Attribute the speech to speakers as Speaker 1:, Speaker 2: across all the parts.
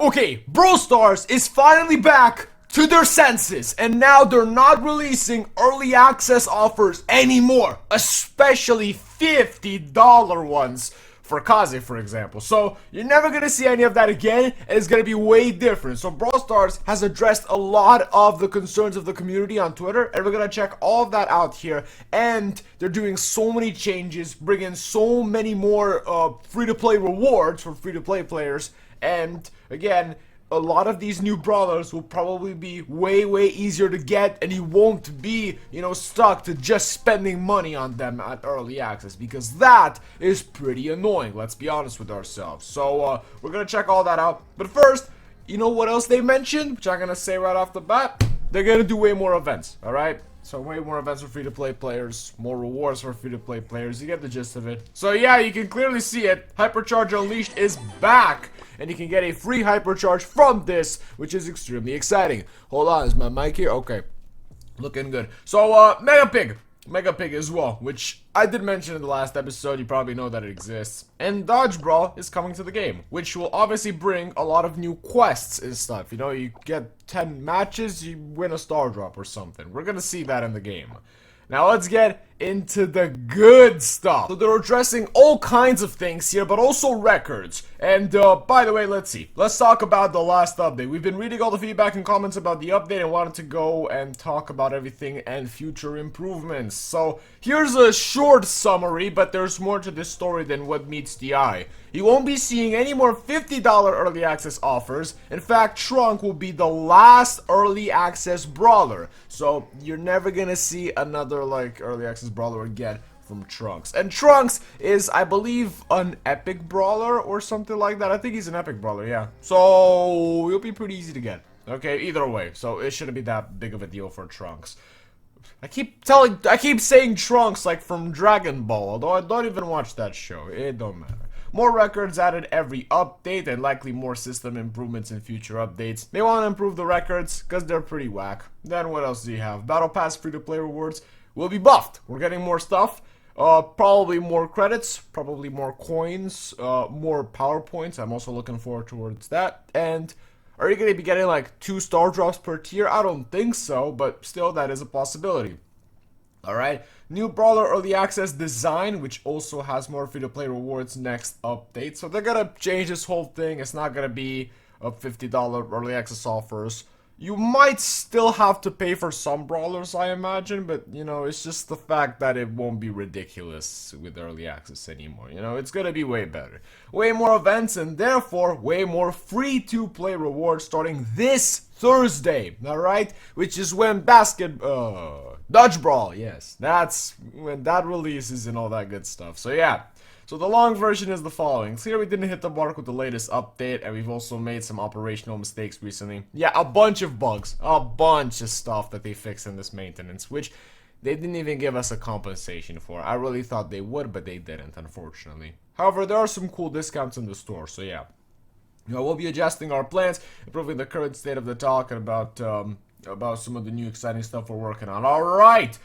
Speaker 1: Okay, Brawl Stars is finally back to their senses, and now they're not releasing early access offers anymore, especially $50 ones for Kaze, for example. So you're never gonna see any of that again, and it's gonna be way different. So Brawl Stars has addressed a lot of the concerns of the community on Twitter, and we're gonna check all of that out here. And they're doing so many changes, bringing so many more free-to-play rewards for free-to-play players. And again, a lot of these new brawlers will probably be way easier to get, and you won't be, stuck to just spending money on them at early access, because that is pretty annoying, let's be honest with ourselves. So we're gonna check all that out. But first, you know what else they mentioned, which I'm gonna say right off the bat? They're gonna do way more events, alright? So way more events for free-to-play players, more rewards for free-to-play players, you get the gist of it. So yeah, you can clearly see it, Hypercharge Unleashed is back, and you can get a free Hypercharge from this, which is extremely exciting. Hold on, is my mic here? Okay, looking good. So Mega Pig as well, which I did mention in the last episode, you probably know that it exists. And Dodge Brawl is coming to the game, which will obviously bring a lot of new quests and stuff. You get 10 matches, you win a star drop or something. We're gonna see that in the game. Now let's get into the good stuff. So they're addressing all kinds of things here, but also records. And by the way, let's see. Let's talk about the last update. We've been reading all the feedback and comments about the update and wanted to go and talk about everything and future improvements. So here's a short summary, but there's more to this story than what meets the eye. You won't be seeing any more $50 early access offers. In fact, Trunk will be the last early access brawler. So you're never gonna see another early access brawler again from Trunks. And Trunks is, I believe, an epic brawler or something like that. I think he's an epic brawler, yeah. So he'll be pretty easy to get. Okay, either way. So it shouldn't be that big of a deal for Trunks. I keep saying Trunks like from Dragon Ball, although I don't even watch that show. It don't matter. More records added every update, and likely more system improvements in future updates. They want to improve the records, because they're pretty whack. Then what else do you have? Battle Pass free-to-play rewards will be buffed. We're getting more stuff. Probably more credits, probably more coins, more power points. I'm also looking forward towards that. And are you going to be getting like 2 star drops per tier? I don't think so, but still that is a possibility. Alright, new Brawler Early Access design, which also has more free-to-play rewards next update. So they're gonna change this whole thing. It's not gonna be a $50 early access offers. You might still have to pay for some brawlers, I imagine, but it's just the fact that it won't be ridiculous with early access anymore. It's gonna be way better. Way more events, and therefore way more free-to-play rewards starting this Thursday, alright? Which is when Dodge Brawl, yes. That's when that releases and all that good stuff. So yeah. So the long version is the following. Clear we didn't hit the mark with the latest update, and we've also made some operational mistakes recently. Yeah, a bunch of bugs. A bunch of stuff that they fixed in this maintenance, which they didn't even give us a compensation for. I really thought they would, but they didn't, unfortunately. However, there are some cool discounts in the store, so yeah. We'll be adjusting our plans, improving the current state of the talk, and about some of the new exciting stuff we're working on. Alright!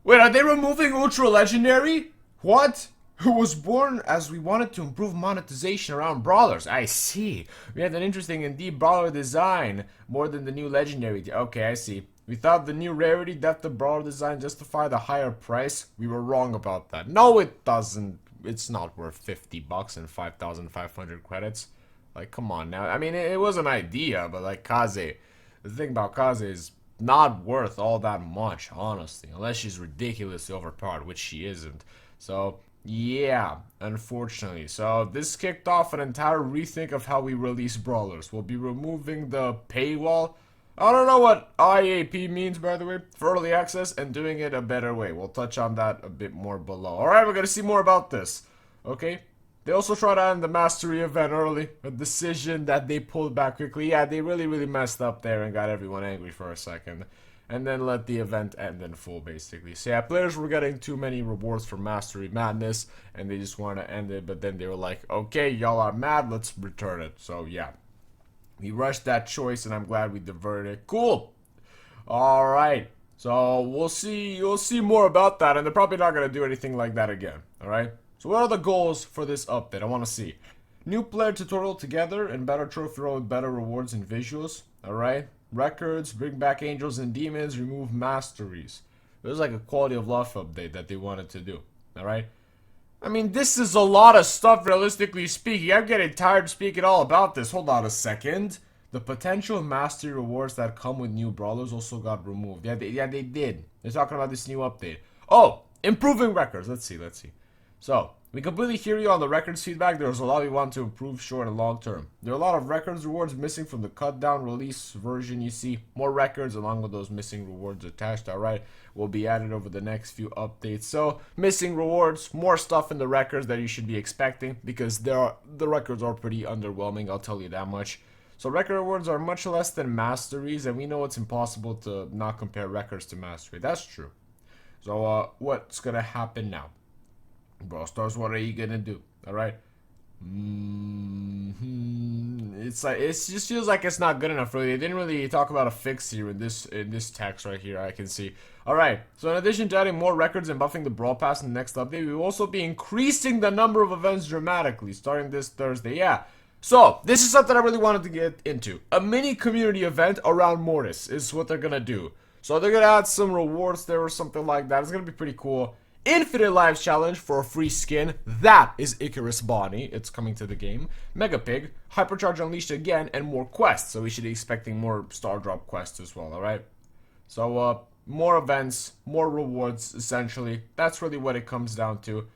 Speaker 1: Wait, are they removing Ultra Legendary? What? Who was born as we wanted to improve monetization around Brawlers. I see. We had an interesting and deep Brawler design, more than the new Legendary. Okay, I see. We thought the new rarity depth of Brawler design justified a higher price. We were wrong about that. No, it doesn't. It's not worth $50 and 5,500 credits. Like, come on now. I mean, it was an idea, but like Kaze, the thing about Kaze is not worth all that much, honestly, unless she's ridiculously overpowered, which she isn't. So yeah, unfortunately. So this kicked off an entire rethink of how we release Brawlers. We'll be removing the paywall. I don't know what IAP means, by the way, for early access, and doing it a better way. We'll touch on that a bit more below. Alright, we're gonna see more about this. Okay? They also tried to end the Mastery event early, a decision that they pulled back quickly. Yeah, they really messed up there and got everyone angry for a second. And then let the event end in full, basically. So yeah, players were getting too many rewards for Mastery Madness, and they just wanted to end it, but then they were like, okay, y'all are mad, let's return it. So yeah, we rushed that choice, and I'm glad we diverted it. Cool! Alright, so you'll see more about that, and they're probably not going to do anything like that again, alright? So what are the goals for this update? I want to see. New player tutorial together and better trophy roll with better rewards and visuals. Alright. Records, bring back angels and demons, remove masteries. It was like a quality of life update that they wanted to do. Alright. I mean, this is a lot of stuff, realistically speaking. I'm getting tired of speaking all about this. Hold on a second. The potential mastery rewards that come with new brawlers also got removed. Yeah, they did. They're talking about this new update. Oh, improving records. Let's see. So, we completely hear you on the records feedback. There's a lot we want to improve short and long term. There are a lot of records rewards missing from the cut down release version. You see more records along with those missing rewards attached. Alright, will be added over the next few updates. So, missing rewards, more stuff in the records that you should be expecting because the records are pretty underwhelming, I'll tell you that much. So record rewards are much less than masteries, and we know it's impossible to not compare records to mastery. That's true. So what's gonna happen now? Brawl Stars, what are you gonna do? Alright? It's like, it just feels like it's not good enough really. They didn't really talk about a fix here in this text right here, I can see. Alright, so in addition to adding more records and buffing the Brawl Pass in the next update, we will also be increasing the number of events dramatically, starting this Thursday. Yeah. So, this is something I really wanted to get into. A mini community event around Mortis is what they're gonna do. So they're gonna add some rewards there or something like that. It's gonna be pretty cool. Infinite Lives Challenge for a free skin. That is Icarus Bonnie. It's coming to the game. Mega Pig, Hypercharge Unleashed again, and more quests. So we should be expecting more Star Drop quests as well, alright? So, more events, more rewards, essentially. That's really what it comes down to.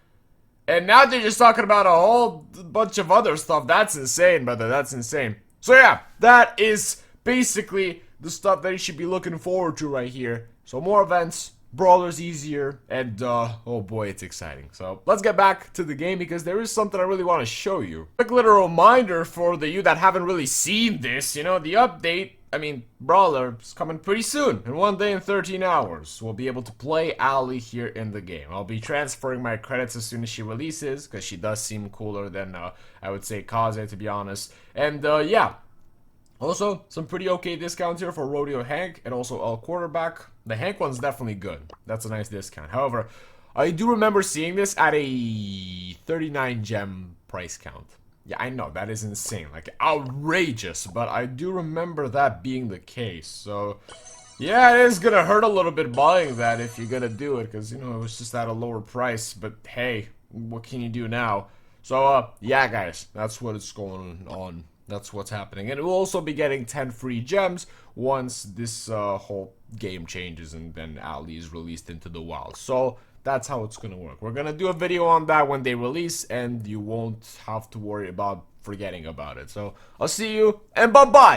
Speaker 1: And now they're just talking about a whole bunch of other stuff. That's insane, brother. That's insane. So yeah, that is basically the stuff that you should be looking forward to right here. So more events, brawlers easier, and oh boy, it's exciting. So let's get back to the game because there is something I really want to show you. Quick little reminder for you that haven't really seen this, you know, the update. I mean, Brawler is coming pretty soon. In 1 day and 13 hours, we'll be able to play Ali here in the game. I'll be transferring my credits as soon as she releases, because she does seem cooler than, I would say, Kaze, to be honest. And, yeah. Also, some pretty okay discounts here for Rodeo Hank and also El Quarterback. The Hank one's definitely good. That's a nice discount. However, I do remember seeing this at a 39 gem price count. Yeah, I know, that is insane, like, outrageous, but I do remember that being the case, so, yeah, it is gonna hurt a little bit buying that if you're gonna do it, because, you know, it was just at a lower price, but hey, what can you do now? So, yeah, guys, that's what is going on, that's what's happening, and we'll also be getting 10 free gems once this, whole game changes and then Ali is released into the wild, so that's how it's gonna work. We're gonna do a video on that when they release, and you won't have to worry about forgetting about it. So, I'll see you, and bye-bye!